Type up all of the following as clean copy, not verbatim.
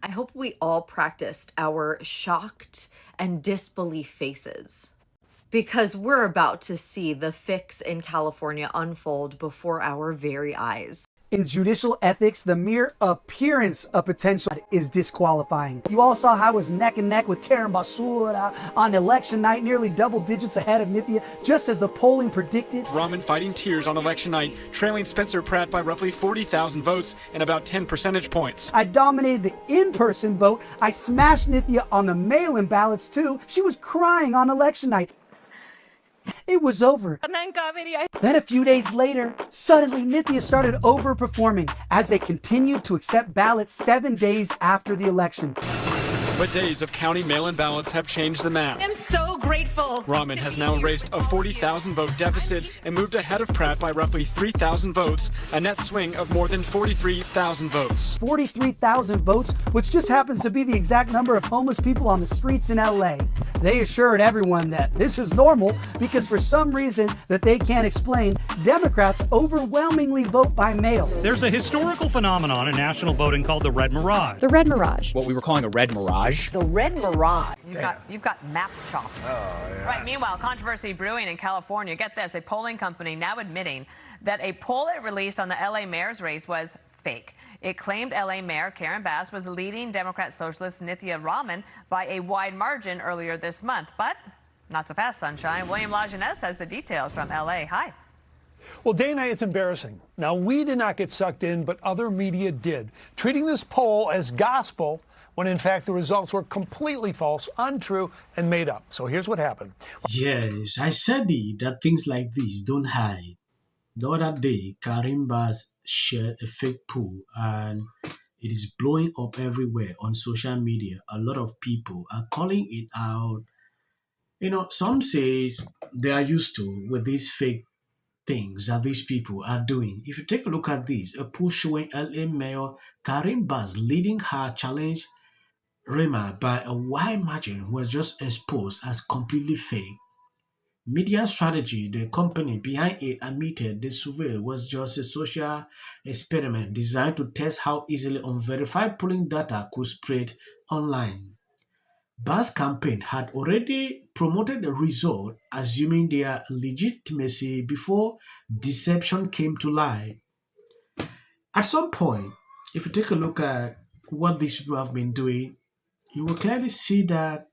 I hope we all practiced our shocked and disbelief faces because we're about to see the fix in California unfold before our very eyes. In judicial ethics, the mere appearance of potential is disqualifying. You all saw how it was neck and neck with Karen Basura on election night, nearly double digits ahead of Nithya, just as the polling predicted. Raman fighting tears on election night, trailing Spencer Pratt by roughly 40,000 votes and about 10 percentage points. I dominated the in-person vote. I smashed Nithya on the mail-in ballots too. She was crying on election night. It was over. Then a few days later, suddenly Nithya started overperforming as they continued to accept ballots 7 days after the election. But days of counting mail-in ballots have changed the map. I'm so grateful. Raman has now erased a 40,000 vote deficit and moved ahead of Pratt by roughly 3,000 votes, a net swing of more than 43,000 votes. 43,000 votes, which just happens to be the exact number of homeless people on the streets in LA. They assured everyone that this is normal because for some reason that they can't explain, Democrats overwhelmingly vote by mail. There's a historical phenomenon in national voting called the Red Mirage. The Red Mirage. What we were calling a Red Mirage. The Red Mirage. You've got map chops. Oh, yeah. Right. Meanwhile, controversy brewing in California. Get this: a polling company now admitting that a poll it released on the LA mayor's race was fake. It claimed LA Mayor Karen Bass was leading Democrat socialist Nithya Raman by a wide margin earlier this month. But not so fast, sunshine. William Lajeunesse has the details from LA. Hi. Well, Dana, it's embarrassing. Now, we did not get sucked in, but other media did, treating this poll as gospel when in fact the results were completely false, untrue, and made up. So here's what happened. Yes, I said it, that things like this don't hide. The other day, Karen Bass shared a fake poll and it is blowing up everywhere on social media. A lot of people are calling it out. You know, some say they are used to with these fake things that these people are doing. If you take a look at this, a poll showing LA Mayor Karen Bass leading her challenge Rema by a wide margin was just exposed as completely fake. Media Strategy, the company behind it, admitted the survey was just a social experiment designed to test how easily unverified polling data could spread online. Bass' campaign had already promoted the result, assuming their legitimacy before deception came to light. At some point, if you take a look at what these people have been doing, you will clearly see that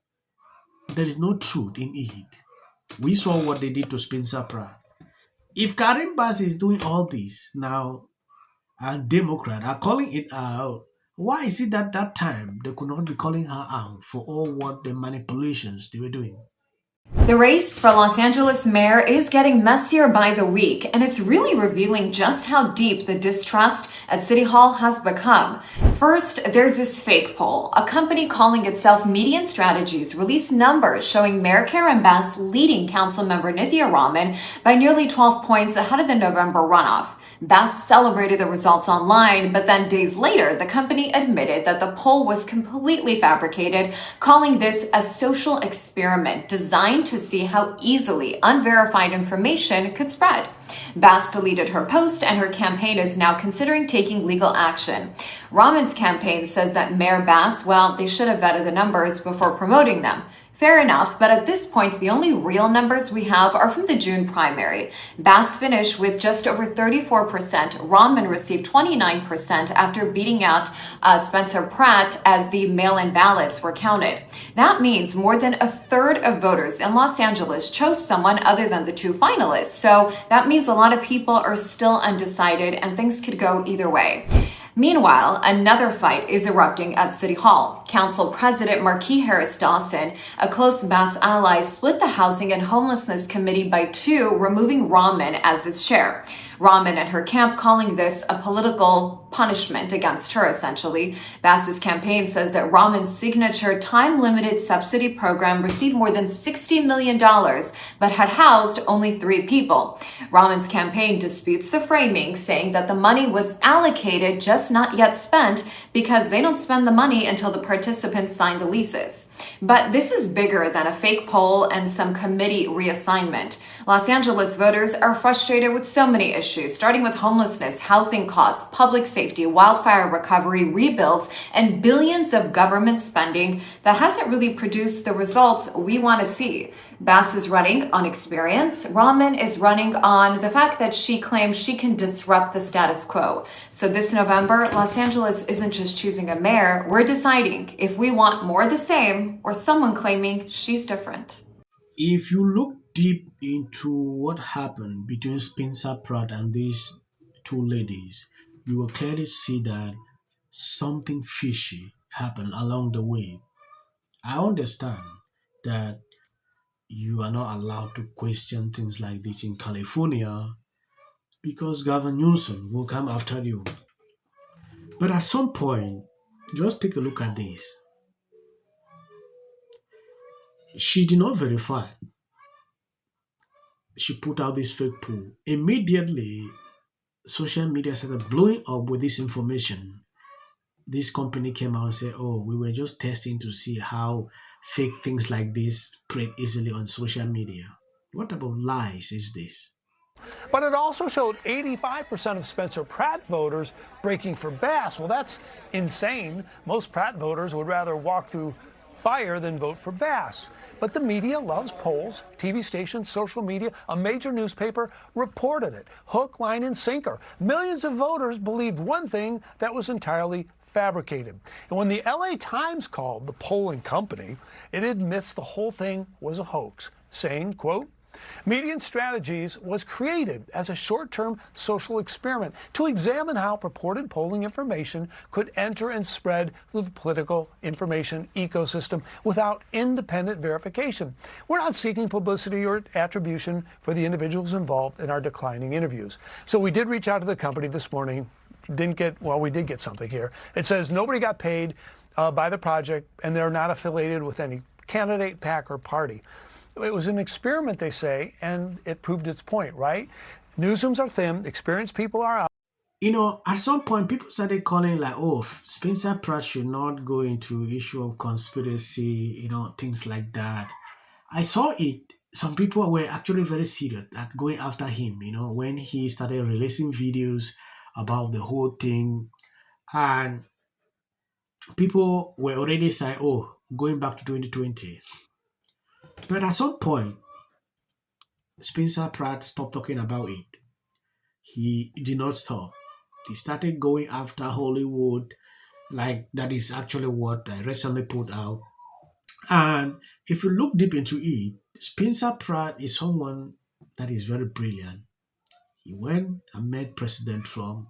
there is no truth in it. We saw what they did to Spencer Pratt. If Karen Bass is doing all this now and Democrats are calling it out, why is it that that time they could not be calling her out for all what the manipulations they were doing? The race for Los Angeles mayor is getting messier by the week, and it's really revealing just how deep the distrust at City Hall has become. First, there's this fake poll. A company calling itself Median Strategies released numbers showing Mayor Karen Bass leading Councilmember Nithya Raman by nearly 12 points ahead of the November runoff. Bass celebrated the results online, but then days later, the company admitted that the poll was completely fabricated, calling this a social experiment designed to see how easily unverified information could spread. Bass deleted her post, and her campaign is now considering taking legal action. Raman's campaign says that Mayor Bass, well, they should have vetted the numbers before promoting them. Fair enough, but at this point, the only real numbers we have are from the June primary. Bass finished with just over 34%. Raman received 29% after beating out Spencer Pratt as the mail-in ballots were counted. That means more than a third of voters in Los Angeles chose someone other than the two finalists. So that means a lot of people are still undecided and things could go either way. Meanwhile, another fight is erupting at City Hall. Council President Marquis Harris Dawson, a close Bass ally, split the Housing and Homelessness Committee by two, removing Raman as its chair. Raman and her camp calling this a political punishment against her, essentially. Bass's campaign says that Raman's signature time-limited subsidy program received more than $60 million, but had housed only 3 people. Raman's campaign disputes the framing, saying that the money was allocated, just not yet spent, because they don't spend the money until the participants sign the leases. But this is bigger than a fake poll and some committee reassignment. Los Angeles voters are frustrated with so many issues. issues, starting with homelessness, housing costs, public safety, wildfire recovery, rebuilds, and billions of government spending that hasn't really produced the results we want to see. Bass is running on experience. Raman is running on the fact that she claims she can disrupt the status quo. So this November, Los Angeles isn't just choosing a mayor. We're deciding if we want more of the same or someone claiming she's different. If you look deep into what happened between Spencer Pratt and these two ladies, you will clearly see that something fishy happened along the way. I understand that you are not allowed to question things like this in California because Governor Newsom will come after you. But at some point, just take a look at this. She did not verify. She put out this fake poll. Immediately, social media started blowing up with this information. This company came out and said, oh, we were just testing to see how fake things like this spread easily on social media. What type of lies is this? But it also showed 85% of Spencer Pratt voters breaking for Bass. Well, that's insane. Most Pratt voters would rather walk through fire than vote for Bass. But the media loves polls. TV stations, social media, a major newspaper reported it. Hook, line, and sinker. Millions of voters believed one thing that was entirely fabricated. And when the LA Times called the polling company, it admits the whole thing was a hoax, saying, quote, Median Strategies was created as a short-term social experiment to examine how purported polling information could enter and spread through the political information ecosystem without independent verification. We're not seeking publicity or attribution for the individuals involved in our declining interviews. So we did reach out to the company this morning. We did get something here. It says nobody got paid by the project, and they're not affiliated with any candidate, PAC, or party. It was an experiment, they say, and it proved its point, right? Newsrooms are thin, experienced people are out. You know, at some point, people started calling like, oh, Spencer Pratt should not go into issue of conspiracy, things like that. I saw it. Some people were actually very serious at going after him, when he started releasing videos about the whole thing. And people were already saying, oh, going back to 2020. But at some point, Spencer Pratt stopped talking about it. He did not stop. He started going after Hollywood, like that is actually what I recently put out. And if you look deep into it, Spencer Pratt is someone that is very brilliant. He went and met President Trump.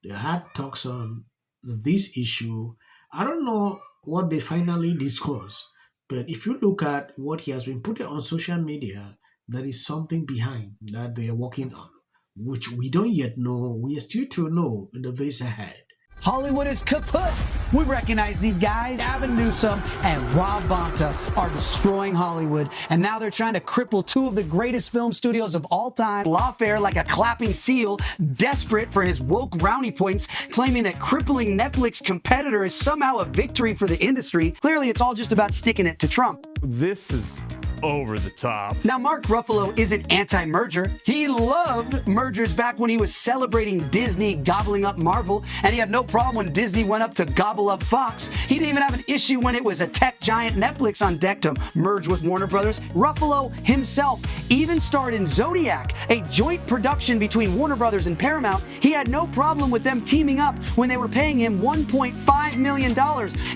They had talks on this issue. I don't know what they finally discussed. But if you look at what he has been putting on social media, there is something behind that they are working on, which we don't yet know. We are still to know in the days ahead. Hollywood is kaput. We recognize these guys. Gavin Newsom and Rob Bonta are destroying Hollywood, and now they're trying to cripple two of the greatest film studios of all time. Lawfare like a clapping seal, desperate for his woke brownie points, claiming that crippling Netflix competitor is somehow a victory for the industry. Clearly, it's all just about sticking it to Trump. This is over the top. Now, Mark Ruffalo isn't anti-merger. He loved mergers back when he was celebrating Disney gobbling up Marvel, and he had no problem when Disney went up to gobble up Fox. He didn't even have an issue when it was a tech giant Netflix on deck to merge with Warner Brothers. Ruffalo himself even starred in Zodiac, a joint production between Warner Brothers and Paramount. He had no problem with them teaming up when they were paying him $1.5 million.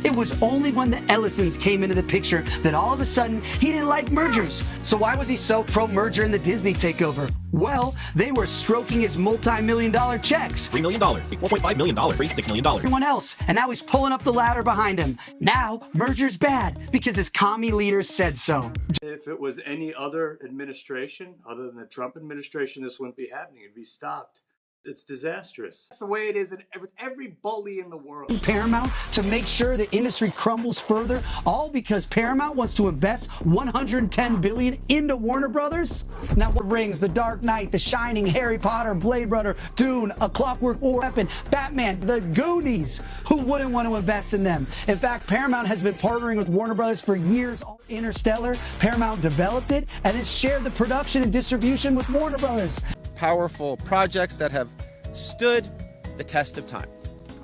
It was only when the Ellisons came into the picture that all of a sudden he didn't like mergers. So why was he so pro-merger in the Disney takeover? Well, they were stroking his multi-million-dollar checks. $3 million, $4.5 million, $6 million. Everyone else, and now he's pulling up the ladder behind him. Now, merger's bad because his commie leaders said so. If it was any other administration, other than the Trump administration, this wouldn't be happening. It'd be stopped. It's disastrous. That's the way it is with every bully in the world. Paramount to make sure the industry crumbles further, all because Paramount wants to invest $110 billion into Warner Brothers? Now, what rings? The Dark Knight, The Shining, Harry Potter, Blade Runner, Dune, A Clockwork Orange, Batman, The Goonies. Who wouldn't want to invest in them? In fact, Paramount has been partnering with Warner Brothers for years. Interstellar, Paramount developed it, and it shared the production and distribution with Warner Brothers. powerful projects that have stood the test of time.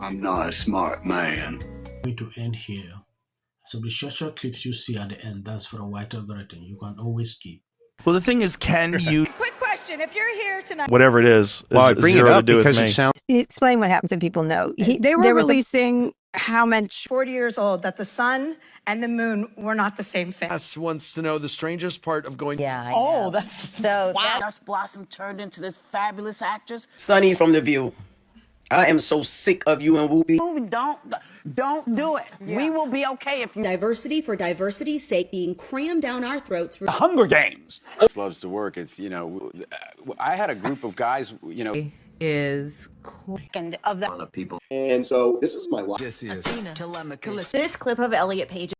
I'm not a smart man. Going to end here. So the short clips you see at the end, that's for a white algorithm. You can always skip. Well, the thing is, can you... Quick question. If you're here tonight... Whatever it is I bring it zero up to do because with me. it sounds... Explain what happened so people know. They were releasing how much 40 years old that the sun and the moon were not the same thing. Wants to know the strangest part of going... Yeah, Oh, that's... So wow. Dust Blossom turned into this fabulous actress. Sunny from The View. I am so sick of you and Whoopi. Don't do it. Yeah. We will be okay if you... Diversity for diversity's sake being crammed down our throats. The Hunger Games. Loves to work. It's, you know, I had a group of guys, you know. Is cool. And of the people. And so this is my life. This is This clip of Elliot Page